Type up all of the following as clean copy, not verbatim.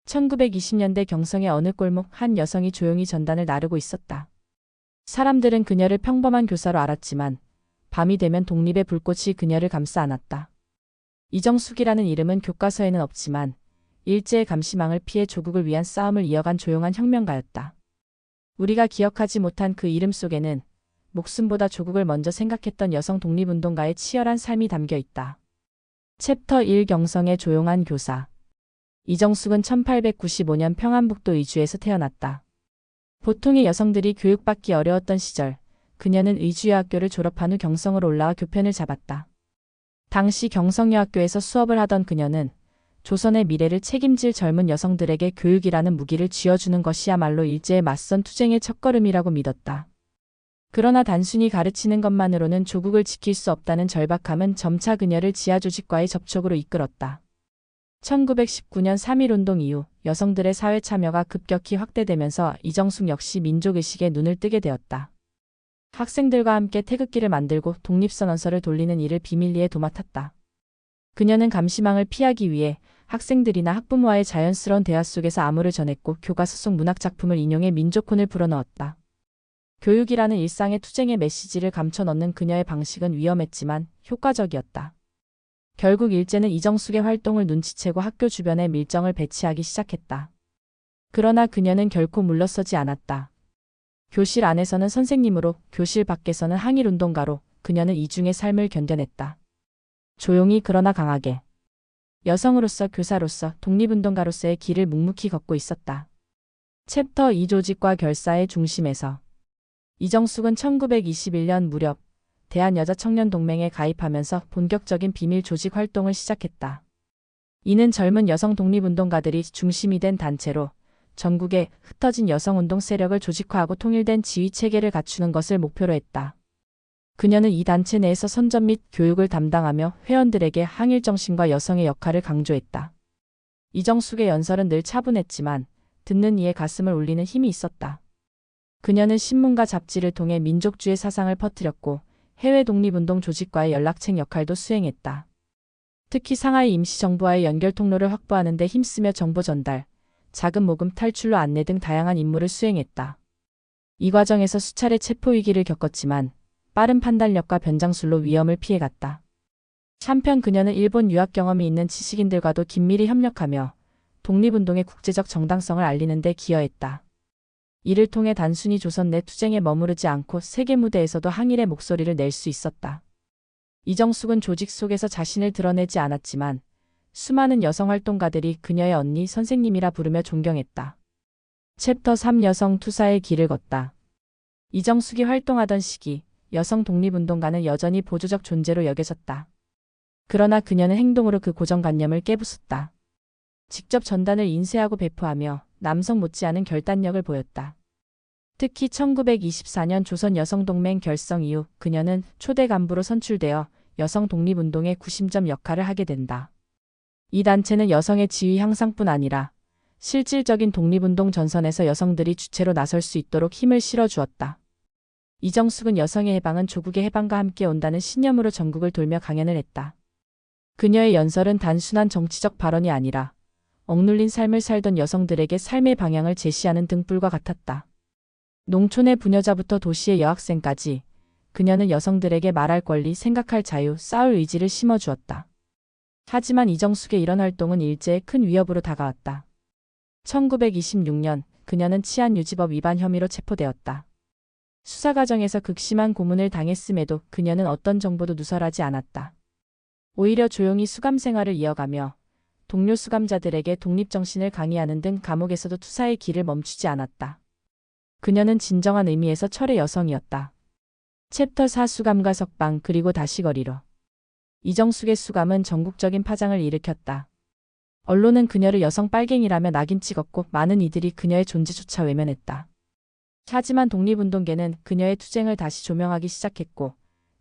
1920년대 경성의 어느 골목 한 여성이 조용히 전단을 나르고 있었다. 사람들은 그녀를 평범한 교사로 알았지만 밤이 되면 독립의 불꽃이 그녀를 감싸 안았다. 이정숙이라는 이름은 교과서에는 없지만 일제의 감시망을 피해 조국을 위한 싸움을 이어간 조용한 혁명가였다. 우리가 기억하지 못한 그 이름 속에는 목숨보다 조국을 먼저 생각했던 여성 독립운동가의 치열한 삶이 담겨 있다. 챕터 1 경성의 조용한 교사. 이정숙은 1895년 평안북도 의주에서 태어났다. 보통의 여성들이 교육받기 어려웠던 시절, 그녀는 의주여학교를 졸업한 후 경성으로 올라와 교편을 잡았다. 당시 경성여학교에서 수업을 하던 그녀는 조선의 미래를 책임질 젊은 여성들에게 교육이라는 무기를 쥐어주는 것이야말로 일제에 맞선 투쟁의 첫걸음이라고 믿었다. 그러나 단순히 가르치는 것만으로는 조국을 지킬 수 없다는 절박함은 점차 그녀를 지하조직과의 접촉으로 이끌었다. 1919년 3.1운동 이후 여성들의 사회 참여가 급격히 확대되면서 이정숙 역시 민족의식에 눈을 뜨게 되었다. 학생들과 함께 태극기를 만들고 독립선언서를 돌리는 일을 비밀리에 도맡았다. 그녀는 감시망을 피하기 위해 학생들이나 학부모와의 자연스러운 대화 속에서 암호를 전했고 교과서 속 문학작품을 인용해 민족혼을 불어넣었다. 교육이라는 일상의 투쟁의 메시지를 감춰 넣는 그녀의 방식은 위험했지만 효과적이었다. 결국 일제는 이정숙의 활동을 눈치채고 학교 주변에 밀정을 배치하기 시작했다. 그러나 그녀는 결코 물러서지 않았다. 교실 안에서는 선생님으로, 교실 밖에서는 항일운동가로 그녀는 이중의 삶을 견뎌냈다. 조용히 그러나 강하게. 여성으로서, 교사로서, 독립운동가로서의 길을 묵묵히 걷고 있었다. 챕터 2 조직과 결사의 중심에서. 이정숙은 1921년 무렵 대한여자청년동맹에 가입하면서 본격적인 비밀 조직 활동을 시작했다. 이는 젊은 여성 독립운동가들이 중심이 된 단체로 전국에 흩어진 여성운동 세력을 조직화하고 통일된 지휘체계를 갖추는 것을 목표로 했다. 그녀는 이 단체 내에서 선전 및 교육을 담당하며 회원들에게 항일 정신과 여성의 역할을 강조했다. 이정숙의 연설은 늘 차분했지만 듣는 이의 가슴을 울리는 힘이 있었다. 그녀는 신문과 잡지를 통해 민족주의 사상을 퍼뜨렸고 해외 독립운동 조직과의 연락책 역할도 수행했다. 특히 상하이 임시정부와의 연결 통로를 확보하는 데 힘쓰며 정보 전달, 자금 모금 탈출로 안내 등 다양한 임무를 수행했다. 이 과정에서 수차례 체포 위기를 겪었지만 빠른 판단력과 변장술로 위험을 피해갔다. 한편 그녀는 일본 유학 경험이 있는 지식인들과도 긴밀히 협력하며 독립운동의 국제적 정당성을 알리는 데 기여했다. 이를 통해 단순히 조선 내 투쟁에 머무르지 않고 세계 무대에서도 항일의 목소리를 낼 수 있었다. 이정숙은 조직 속에서 자신을 드러내지 않았지만 수많은 여성 활동가들이 그녀의 언니, 선생님이라 부르며 존경했다. 챕터 3 여성 투사의 길을 걷다. 이정숙이 활동하던 시기, 여성 독립운동가는 여전히 보조적 존재로 여겨졌다. 그러나 그녀는 행동으로 그 고정관념을 깨부쉈다. 직접 전단을 인쇄하고 배포하며 남성 못지않은 결단력을 보였다. 특히 1924년 조선여성동맹 결성 이후 그녀는 초대 간부로 선출되어 여성 독립운동의 구심점 역할을 하게 된다. 이 단체는 여성의 지위 향상뿐 아니라 실질적인 독립운동 전선에서 여성들이 주체로 나설 수 있도록 힘을 실어주었다. 이정숙은 여성의 해방은 조국의 해방과 함께 온다는 신념으로 전국을 돌며 강연을 했다. 그녀의 연설은 단순한 정치적 발언이 아니라 억눌린 삶을 살던 여성들에게 삶의 방향을 제시하는 등불과 같았다. 농촌의 부녀자부터 도시의 여학생까지 그녀는 여성들에게 말할 권리, 생각할 자유, 싸울 의지를 심어주었다. 하지만 이정숙의 이런 활동은 일제의 큰 위협으로 다가왔다. 1926년 그녀는 치안유지법 위반 혐의로 체포되었다. 수사 과정에서 극심한 고문을 당했음에도 그녀는 어떤 정보도 누설하지 않았다. 오히려 조용히 수감 생활을 이어가며 동료 수감자들에게 독립정신을 강의하는 등 감옥에서도 투사의 길을 멈추지 않았다. 그녀는 진정한 의미에서 철의 여성이었다. 챕터 4 수감과 석방 그리고 다시 거리로. 이정숙의 수감은 전국적인 파장을 일으켰다. 언론은 그녀를 여성 빨갱이라며 낙인 찍었고 많은 이들이 그녀의 존재조차 외면했다. 하지만 독립운동계는 그녀의 투쟁을 다시 조명하기 시작했고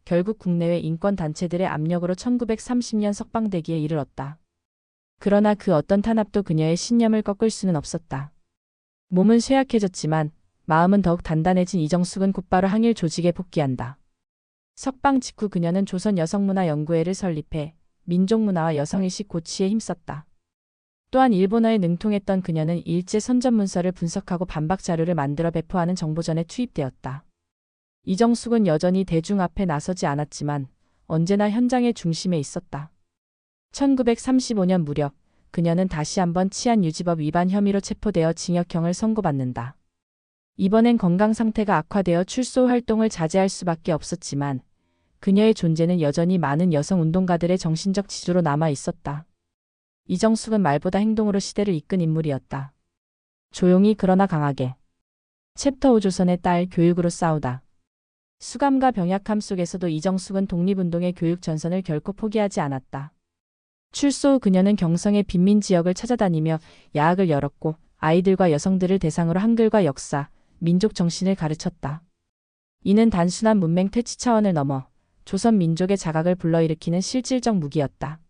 결국 국내외 인권단체들의 압력으로 1930년 석방되기에 이르렀다. 그러나 그 어떤 탄압도 그녀의 신념을 꺾을 수는 없었다. 몸은 쇠약해졌지만 마음은 더욱 단단해진 이정숙은 곧바로 항일 조직에 복귀한다. 석방 직후 그녀는 조선 여성문화 연구회를 설립해 민족문화와 여성의식 고취에 힘썼다. 또한 일본어에 능통했던 그녀는 일제 선전 문서를 분석하고 반박 자료를 만들어 배포하는 정보전에 투입되었다. 이정숙은 여전히 대중 앞에 나서지 않았지만 언제나 현장의 중심에 있었다. 1935년 무렵 그녀는 다시 한번 치안유지법 위반 혐의로 체포되어 징역형을 선고받는다. 이번엔 건강 상태가 악화되어 출소 활동을 자제할 수밖에 없었지만 그녀의 존재는 여전히 많은 여성 운동가들의 정신적 지주로 남아 있었다. 이정숙은 말보다 행동으로 시대를 이끈 인물이었다. 조용히 그러나 강하게. 챕터 5 조선의 딸 교육으로 싸우다. 수감과 병약함 속에서도 이정숙은 독립운동의 교육 전선을 결코 포기하지 않았다. 출소 후 그녀는 경성의 빈민 지역을 찾아다니며 야학을 열었고 아이들과 여성들을 대상으로 한글과 역사, 민족 정신을 가르쳤다. 이는 단순한 문맹 퇴치 차원을 넘어 조선 민족의 자각을 불러일으키는 실질적 무기였다.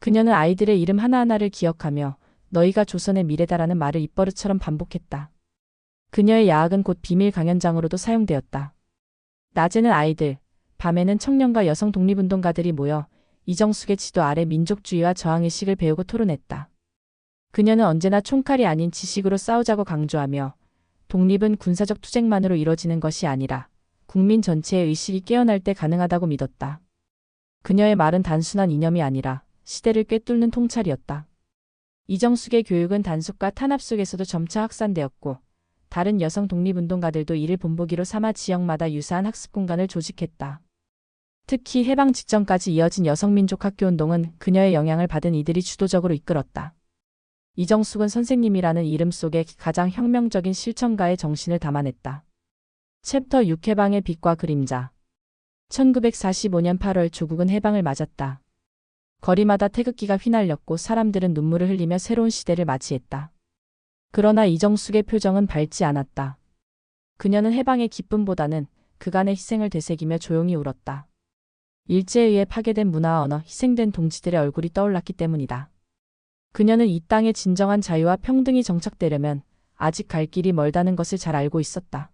그녀는 아이들의 이름 하나하나를 기억하며 너희가 조선의 미래다라는 말을 입버릇처럼 반복했다. 그녀의 야학은 곧 비밀 강연장으로도 사용되었다. 낮에는 아이들, 밤에는 청년과 여성 독립운동가들이 모여 이정숙의 지도 아래 민족주의와 저항의식을 배우고 토론했다. 그녀는 언제나 총칼이 아닌 지식으로 싸우자고 강조하며 독립은 군사적 투쟁만으로 이뤄지는 것이 아니라 국민 전체의 의식이 깨어날 때 가능하다고 믿었다. 그녀의 말은 단순한 이념이 아니라 시대를 꿰뚫는 통찰이었다. 이정숙의 교육은 단속과 탄압 속에서도 점차 확산되었고 다른 여성 독립운동가들도 이를 본보기로 삼아 지역마다 유사한 학습 공간을 조직했다. 특히 해방 직전까지 이어진 여성민족 학교운동은 그녀의 영향을 받은 이들이 주도적으로 이끌었다. 이정숙은 선생님이라는 이름 속에 가장 혁명적인 실천가의 정신을 담아냈다. 챕터 6 해방의 빛과 그림자. 1945년 8월 조국은 해방을 맞았다. 거리마다 태극기가 휘날렸고 사람들은 눈물을 흘리며 새로운 시대를 맞이했다. 그러나 이정숙의 표정은 밝지 않았다. 그녀는 해방의 기쁨보다는 그간의 희생을 되새기며 조용히 울었다. 일제에 의해 파괴된 문화와 언어, 희생된 동지들의 얼굴이 떠올랐기 때문이다. 그녀는 이 땅의 진정한 자유와 평등이 정착되려면 아직 갈 길이 멀다는 것을 잘 알고 있었다.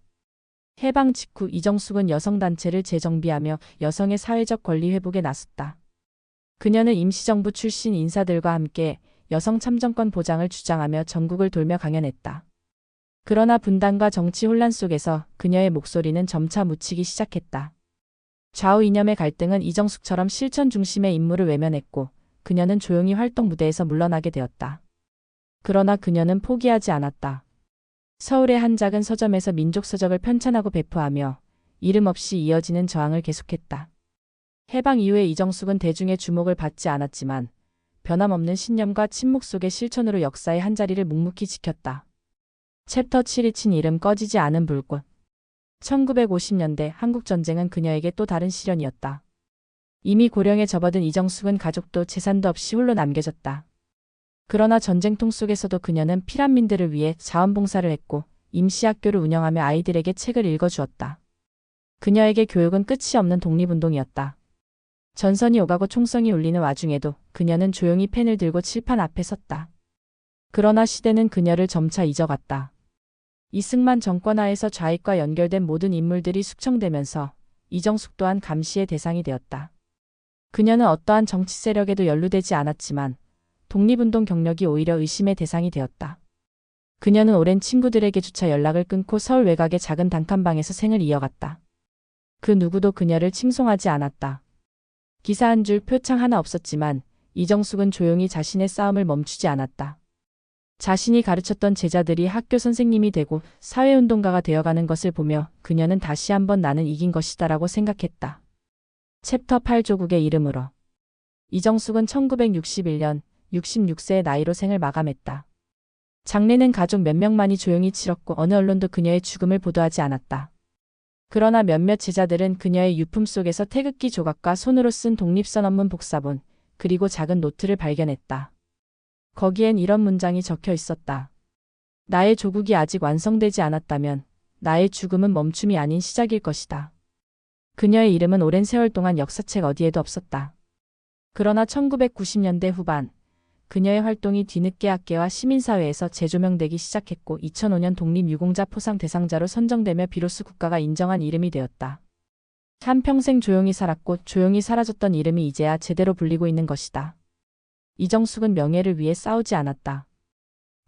해방 직후 이정숙은 여성단체를 재정비하며 여성의 사회적 권리 회복에 나섰다. 그녀는 임시정부 출신 인사들과 함께 여성 참정권 보장을 주장하며 전국을 돌며 강연했다. 그러나 분단과 정치 혼란 속에서 그녀의 목소리는 점차 묻히기 시작했다. 좌우 이념의 갈등은 이정숙처럼 실천 중심의 인물을 외면했고 그녀는 조용히 활동 무대에서 물러나게 되었다. 그러나 그녀는 포기하지 않았다. 서울의 한 작은 서점에서 민족서적을 편찬하고 배포하며 이름 없이 이어지는 저항을 계속했다. 해방 이후에 이정숙은 대중의 주목을 받지 않았지만 변함없는 신념과 침묵 속의 실천으로 역사의 한자리를 묵묵히 지켰다. 챕터 7이 친 이름 꺼지지 않은 불꽃. 1950년대 한국전쟁은 그녀에게 또 다른 시련이었다. 이미 고령에 접어든 이정숙은 가족도 재산도 없이 홀로 남겨졌다. 그러나 전쟁통 속에서도 그녀는 피난민들을 위해 자원봉사를 했고 임시학교를 운영하며 아이들에게 책을 읽어주었다. 그녀에게 교육은 끝이 없는 독립운동이었다. 전선이 오가고 총성이 울리는 와중에도 그녀는 조용히 펜을 들고 칠판 앞에 섰다. 그러나 시대는 그녀를 점차 잊어갔다. 이승만 정권 하에서 좌익과 연결된 모든 인물들이 숙청되면서 이정숙 또한 감시의 대상이 되었다. 그녀는 어떠한 정치 세력에도 연루되지 않았지만 독립운동 경력이 오히려 의심의 대상이 되었다. 그녀는 오랜 친구들에게 조차 연락을 끊고 서울 외곽의 작은 단칸방에서 생을 이어갔다. 그 누구도 그녀를 칭송하지 않았다. 기사 한 줄 표창 하나 없었지만 이정숙은 조용히 자신의 싸움을 멈추지 않았다. 자신이 가르쳤던 제자들이 학교 선생님이 되고 사회운동가가 되어가는 것을 보며 그녀는 다시 한번 나는 이긴 것이다라고 생각했다. 챕터 8 조국의 이름으로. 이정숙은 1961년 66세의 나이로 생을 마감했다. 장례는 가족 몇 명만이 조용히 치렀고 어느 언론도 그녀의 죽음을 보도하지 않았다. 그러나 몇몇 제자들은 그녀의 유품 속에서 태극기 조각과 손으로 쓴 독립선언문 복사본, 그리고 작은 노트를 발견했다. 거기엔 이런 문장이 적혀 있었다. 나의 조국이 아직 완성되지 않았다면 나의 죽음은 멈춤이 아닌 시작일 것이다. 그녀의 이름은 오랜 세월 동안 역사책 어디에도 없었다. 그러나 1990년대 후반 그녀의 활동이 뒤늦게 학계와 시민사회에서 재조명되기 시작했고 2005년 독립유공자 포상 대상자로 선정되며 비로소 국가가 인정한 이름이 되었다. 한평생 조용히 살았고 조용히 사라졌던 이름이 이제야 제대로 불리고 있는 것이다. 이정숙은 명예를 위해 싸우지 않았다.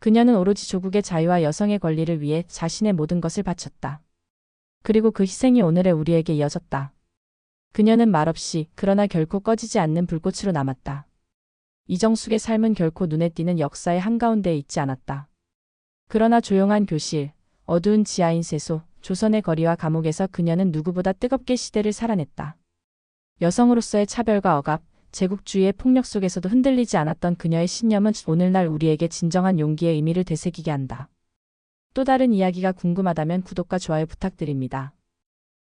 그녀는 오로지 조국의 자유와 여성의 권리를 위해 자신의 모든 것을 바쳤다. 그리고 그 희생이 오늘의 우리에게 이어졌다. 그녀는 말없이 그러나 결코 꺼지지 않는 불꽃으로 남았다. 이정숙의 삶은 결코 눈에 띄는 역사의 한가운데에 있지 않았다. 그러나 조용한 교실, 어두운 지하인 세소, 조선의 거리와 감옥에서 그녀는 누구보다 뜨겁게 시대를 살아냈다. 여성으로서의 차별과 억압, 제국주의의 폭력 속에서도 흔들리지 않았던 그녀의 신념은 오늘날 우리에게 진정한 용기의 의미를 되새기게 한다. 또 다른 이야기가 궁금하다면 구독과 좋아요 부탁드립니다.